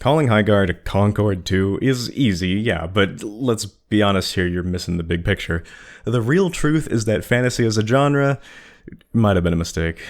Calling Highguard Concord 2 is easy, yeah, but let's be honest here, you're missing the big picture. The real truth is that fantasy as a genre might have been a mistake.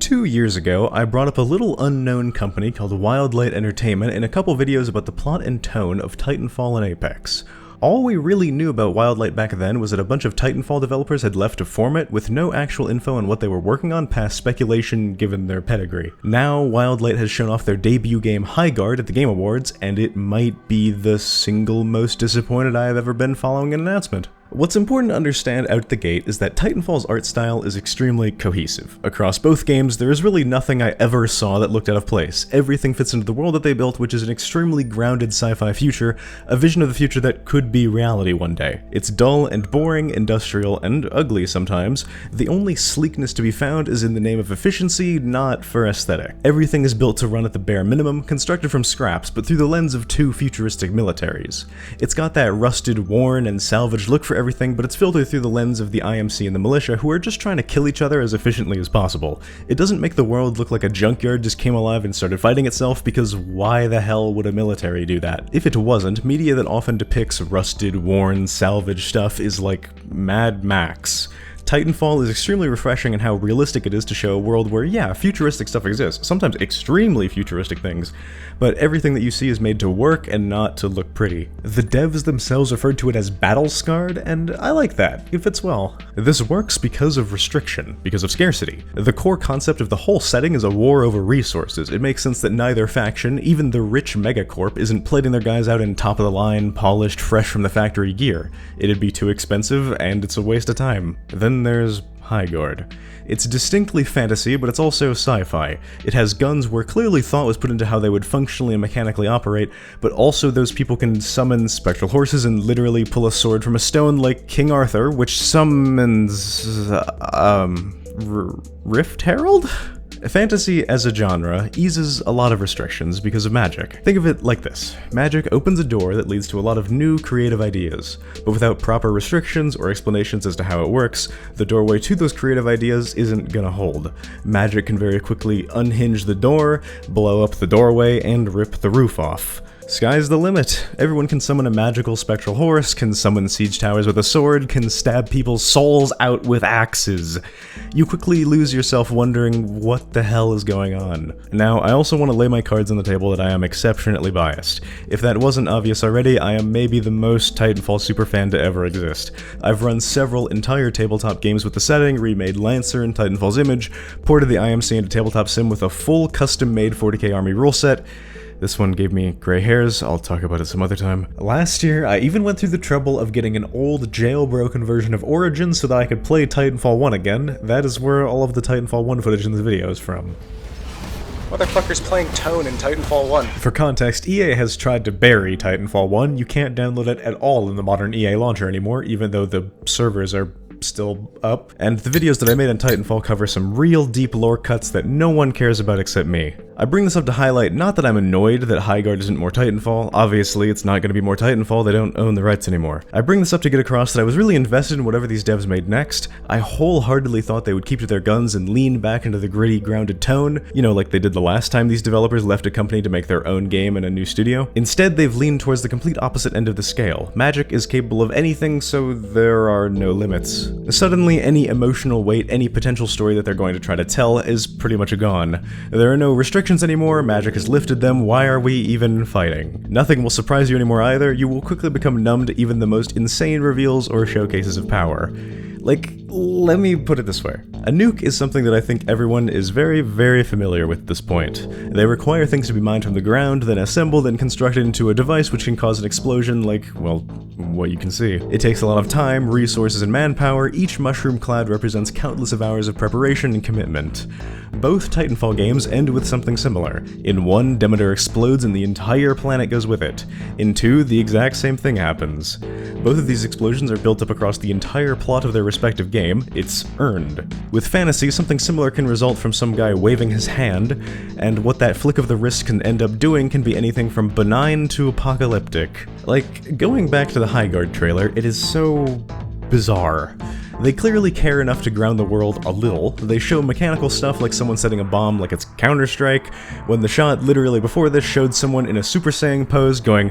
2 years ago, I brought up a little unknown company called Wildlight Entertainment in a couple videos about the plot and tone of Titanfall and Apex. All we really knew about Wildlight back then was that a bunch of Titanfall developers had left to form it, with no actual info on what they were working on past speculation given their pedigree. Now, Wildlight has shown off their debut game Highguard at the Game Awards, and it might be the single most disappointed I have ever been following an announcement. What's important to understand out the gate is that Titanfall's art style is extremely cohesive. Across both games, there is really nothing I ever saw that looked out of place. Everything fits into the world that they built, which is an extremely grounded sci-fi future, a vision of the future that could be reality one day. It's dull and boring, industrial, and ugly sometimes. The only sleekness to be found is in the name of efficiency, not for aesthetic. Everything is built to run at the bare minimum, constructed from scraps, but through the lens of two futuristic militaries. It's got that rusted, worn, and salvaged look for everything, but it's filtered through the lens of the IMC and the militia, who are just trying to kill each other as efficiently as possible. It doesn't make the world look like a junkyard just came alive and started fighting itself, because why the hell would a military do that? If it wasn't, media that often depicts rusted, worn, salvaged stuff is like Mad Max. Titanfall is extremely refreshing in how realistic it is to show a world where, yeah, futuristic stuff exists, sometimes extremely futuristic things, but everything that you see is made to work and not to look pretty. The devs themselves referred to it as battle-scarred, and I like that. It fits well. This works because of restriction, because of scarcity. The core concept of the whole setting is a war over resources. It makes sense that neither faction, even the rich megacorp, isn't plating their guys out in top-of-the-line, polished, fresh from the factory gear. It'd be too expensive, and it's a waste of time. Then there's Highguard. It's distinctly fantasy, but it's also sci-fi. It has guns where clearly thought was put into how they would functionally and mechanically operate, but also those people can summon spectral horses and literally pull a sword from a stone like King Arthur, which summons... Rift Herald? Fantasy as a genre eases a lot of restrictions because of magic. Think of it like this. Magic opens a door that leads to a lot of new creative ideas, but without proper restrictions or explanations as to how it works, the doorway to those creative ideas isn't gonna hold. Magic can very quickly unhinge the door, blow up the doorway, and rip the roof off. Sky's the limit. Everyone can summon a magical spectral horse, can summon siege towers with a sword, can stab people's souls out with axes. You quickly lose yourself wondering what the hell is going on. Now, I also want to lay my cards on the table that I am exceptionally biased. If that wasn't obvious already, I am maybe the most Titanfall superfan to ever exist. I've run several entire tabletop games with the setting, remade Lancer in Titanfall's image, ported the IMC into tabletop sim with a full custom-made 40k army rule set. This one gave me gray hairs, I'll talk about it some other time. Last year, I even went through the trouble of getting an old jailbroken version of Origins so that I could play Titanfall 1 again. That is where all of the Titanfall 1 footage in this video is from. Motherfucker's playing Tone in Titanfall 1. For context, EA has tried to bury Titanfall 1. You can't download it at all in the modern EA launcher anymore, even though the servers are still up. And the videos that I made on Titanfall cover some real deep lore cuts that no one cares about except me. I bring this up to highlight not that I'm annoyed that Highguard isn't more Titanfall. Obviously, it's not going to be more Titanfall, they don't own the rights anymore. I bring this up to get across that I was really invested in whatever these devs made next. I wholeheartedly thought they would keep to their guns and lean back into the gritty, grounded tone, you know, like they did the last time these developers left a company to make their own game in a new studio. Instead, they've leaned towards the complete opposite end of the scale. Magic is capable of anything, so there are no limits. Suddenly, any emotional weight, any potential story that they're going to try to tell is pretty much gone. There are no restrictions anymore, magic has lifted them, why are we even fighting? Nothing will surprise you anymore either, you will quickly become numb to even the most insane reveals or showcases of power. Like, let me put it this way. A nuke is something that I think everyone is very, very familiar with at this point. They require things to be mined from the ground, then assembled and constructed into a device which can cause an explosion like, well, what you can see. It takes a lot of time, resources, and manpower. Each mushroom cloud represents countless of hours of preparation and commitment. Both Titanfall games end with something similar. In one, Demeter explodes and the entire planet goes with it. In two, the exact same thing happens. Both of these explosions are built up across the entire plot of their respective game. It's earned. With fantasy, something similar can result from some guy waving his hand, and what that flick of the wrist can end up doing can be anything from benign to apocalyptic. Like, going back to the Highguard trailer, it is so bizarre. They clearly care enough to ground the world a little. They show mechanical stuff like someone setting a bomb like it's Counter-Strike, when the shot literally before this showed someone in a Super Saiyan pose going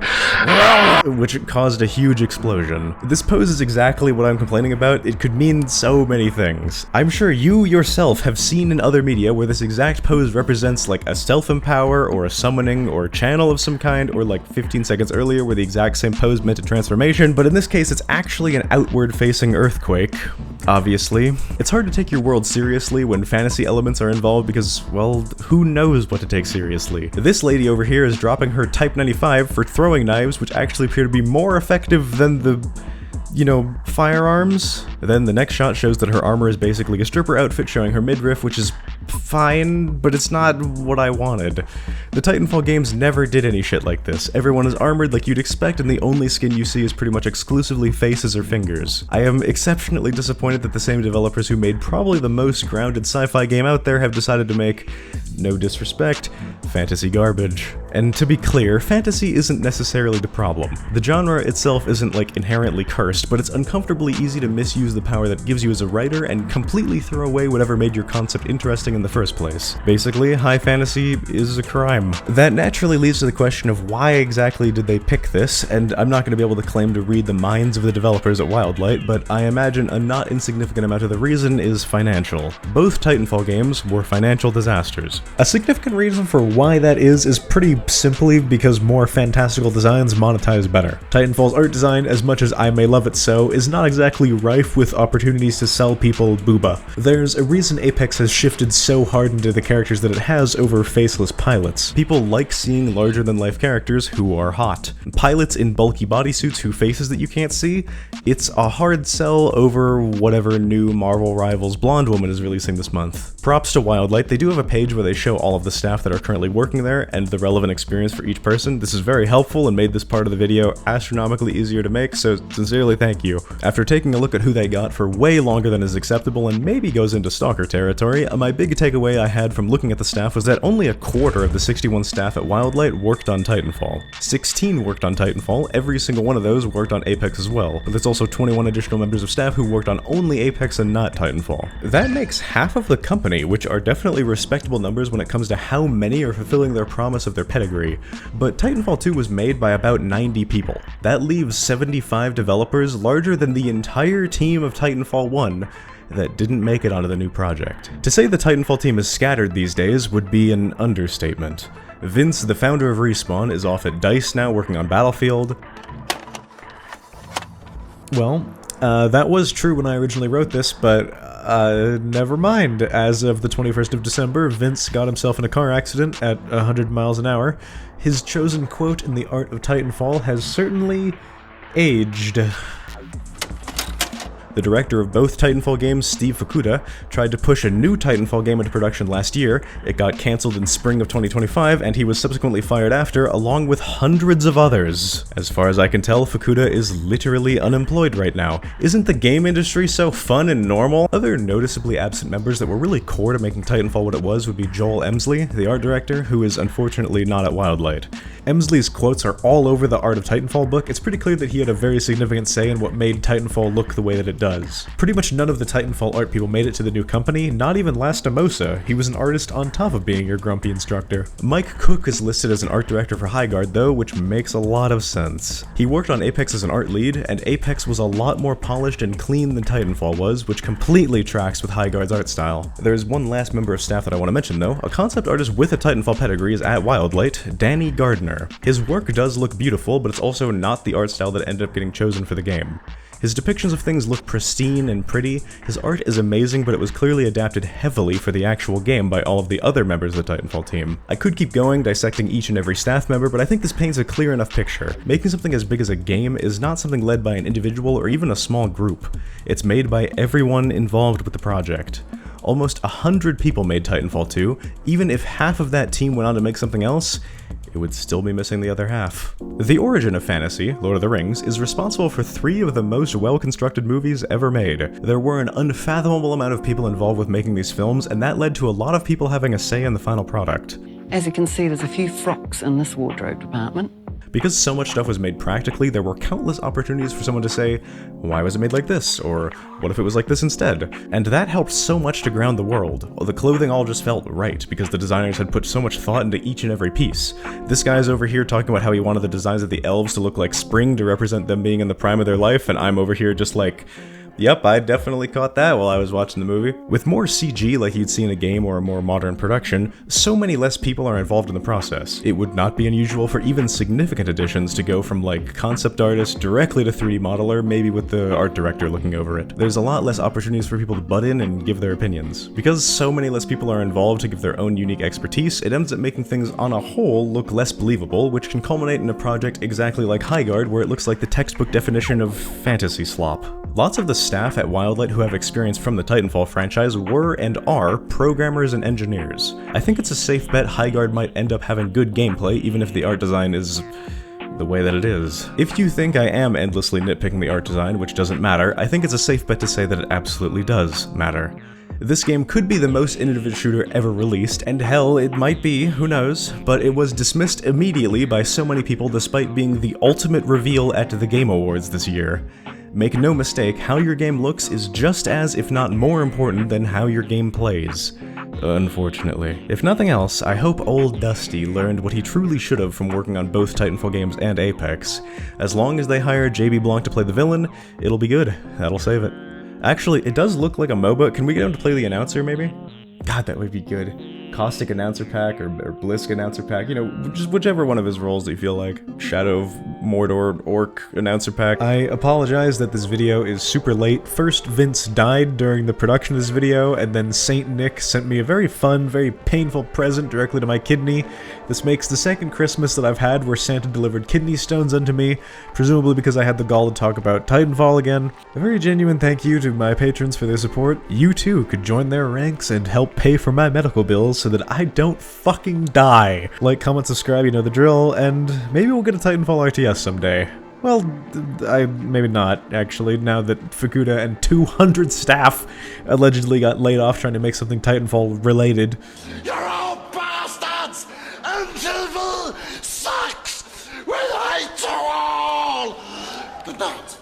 which caused a huge explosion. This pose is exactly what I'm complaining about. It could mean so many things. I'm sure you yourself have seen in other media where this exact pose represents like a stealth empower or a summoning or a channel of some kind, or like 15 seconds earlier where the exact same pose meant a transformation, but in this case it's actually an outward facing earthquake. Obviously. It's hard to take your world seriously when fantasy elements are involved because, well, who knows what to take seriously. This lady over here is dropping her Type 95 for throwing knives, which actually appear to be more effective than the, you know, firearms. Then the next shot shows that her armor is basically a stripper outfit showing her midriff, which is fine, but it's not what I wanted. The Titanfall games never did any shit like this. Everyone is armored like you'd expect, and the only skin you see is pretty much exclusively faces or fingers. I am exceptionally disappointed that the same developers who made probably the most grounded sci-fi game out there have decided to make, no disrespect, fantasy garbage. And to be clear, fantasy isn't necessarily the problem. The genre itself isn't like inherently cursed, but it's uncomfortably easy to misuse the power that gives you as a writer and completely throw away whatever made your concept interesting in the first place. Basically, high fantasy is a crime. That naturally leads to the question of why exactly did they pick this, and I'm not going to be able to claim to read the minds of the developers at Wildlight, but I imagine a not insignificant amount of the reason is financial. Both Titanfall games were financial disasters. A significant reason for why that is pretty simply because more fantastical designs monetize better. Titanfall's art design, as much as I may love it so, is not exactly rife with opportunities to sell people booba. There's a reason Apex has shifted so hard into the characters that it has over faceless pilots. People like seeing larger-than-life characters who are hot. Pilots in bulky bodysuits who faces that you can't see, it's a hard sell over whatever new Marvel Rivals blonde woman is releasing this month. Props to Wildlight, they do have a page where they show all of the staff that are currently working there and the relevant experience for each person. This is very helpful and made this part of the video astronomically easier to make, so sincerely thank you. After taking a look at who they got for way longer than is acceptable and maybe goes into stalker territory, my big takeaway I had from looking at the staff was that only a quarter of the 61 staff at Wildlight worked on Titanfall. 16 worked on Titanfall, every single one of those worked on Apex as well, but there's also 21 additional members of staff who worked on only Apex and not Titanfall. That makes half of the company, which are definitely respectable numbers when it comes to how many are fulfilling their promise of their pedigree, but Titanfall 2 was made by about 90 people. That leaves 75 developers, larger than the entire team of Titanfall 1, that didn't make it onto the new project. To say the Titanfall team is scattered these days would be an understatement. Vince, the founder of Respawn, is off at DICE now working on Battlefield. Well, that was true when I originally wrote this, but never mind. As of the 21st of December, Vince got himself in a car accident at 100 miles an hour. His chosen quote in the art of Titanfall has certainly aged. The director of both Titanfall games, Steve Fukuda, tried to push a new Titanfall game into production last year. It got cancelled in spring of 2025, and he was subsequently fired after, along with hundreds of others. As far as I can tell, Fukuda is literally unemployed right now. Isn't the game industry so fun and normal? Other noticeably absent members that were really core to making Titanfall what it was would be Joel Emsley, the art director, who is unfortunately not at Wildlight. Emsley's quotes are all over the Art of Titanfall book. It's pretty clear that he had a very significant say in what made Titanfall look the way that it does. Pretty much none of the Titanfall art people made it to the new company, not even Lastimosa. He was an artist on top of being your grumpy instructor. Mike Cook is listed as an art director for Highguard though, which makes a lot of sense. He worked on Apex as an art lead, and Apex was a lot more polished and clean than Titanfall was, which completely tracks with Highguard's art style. There's one last member of staff that I want to mention though. A concept artist with a Titanfall pedigree is at Wildlight, Danny Gardner. His work does look beautiful, but it's also not the art style that ended up getting chosen for the game. His depictions of things look pristine and pretty, his art is amazing, but it was clearly adapted heavily for the actual game by all of the other members of the Titanfall team. I could keep going, dissecting each and every staff member, but I think this paints a clear enough picture. Making something as big as a game is not something led by an individual or even a small group. It's made by everyone involved with the project. Almost 100 people made Titanfall 2, even if half of that team went on to make something else, it would still be missing the other half. The origin of fantasy, Lord of the Rings, is responsible for 3 of the most well-constructed movies ever made. There were an unfathomable amount of people involved with making these films, and that led to a lot of people having a say in the final product. As you can see, there's a few frocks in this wardrobe department. Because so much stuff was made practically, there were countless opportunities for someone to say, why was it made like this? Or what if it was like this instead? And that helped so much to ground the world. The clothing all just felt right, because the designers had put so much thought into each and every piece. This guy's over here talking about how he wanted the designs of the elves to look like spring to represent them being in the prime of their life, and I'm over here just like, yep, I definitely caught that while I was watching the movie. With more CG like you'd see in a game or a more modern production, so many less people are involved in the process. It would not be unusual for even significant additions to go from like concept artist directly to 3D modeler, maybe with the art director looking over it. There's a lot less opportunities for people to butt in and give their opinions. Because so many less people are involved to give their own unique expertise, it ends up making things on a whole look less believable, which can culminate in a project exactly like Highguard, where it looks like the textbook definition of fantasy slop. Lots of the staff at Wildlight who have experience from the Titanfall franchise were and are programmers and engineers. I think it's a safe bet Highguard might end up having good gameplay, even if the art design is the way that it is. If you think I am endlessly nitpicking the art design, which doesn't matter, I think it's a safe bet to say that it absolutely does matter. This game could be the most innovative shooter ever released, and hell, it might be, who knows, but it was dismissed immediately by so many people despite being the ultimate reveal at the Game Awards this year. Make no mistake, how your game looks is just as, if not more important than how your game plays. Unfortunately. If nothing else, I hope old Dusty learned what he truly should have from working on both Titanfall games and Apex. As long as they hire JB Blanc to play the villain, it'll be good. That'll save it. Actually, it does look like a MOBA. Can we get him to play the announcer, maybe? God, that would be good. Caustic announcer pack or Blisk announcer pack, you know, just whichever one of his roles that you feel like. Shadow of Mordor Orc announcer pack. I apologize that this video is super late. First, Vince died during the production of this video, and then Saint Nick sent me a very fun, very painful present directly to my kidney. This makes the second Christmas that I've had where Santa delivered kidney stones unto me, presumably because I had the gall to talk about Titanfall again. A very genuine thank you to my patrons for their support. You too could join their ranks and help pay for my medical bills so that I don't fucking die. Like, comment, subscribe, you know the drill, and maybe we'll get a Titanfall RTS someday. Well, maybe not, actually, now that Fukuda and 200 staff allegedly got laid off trying to make something Titanfall related. You're all bastards! And TV sucks! We hate you all! Good night.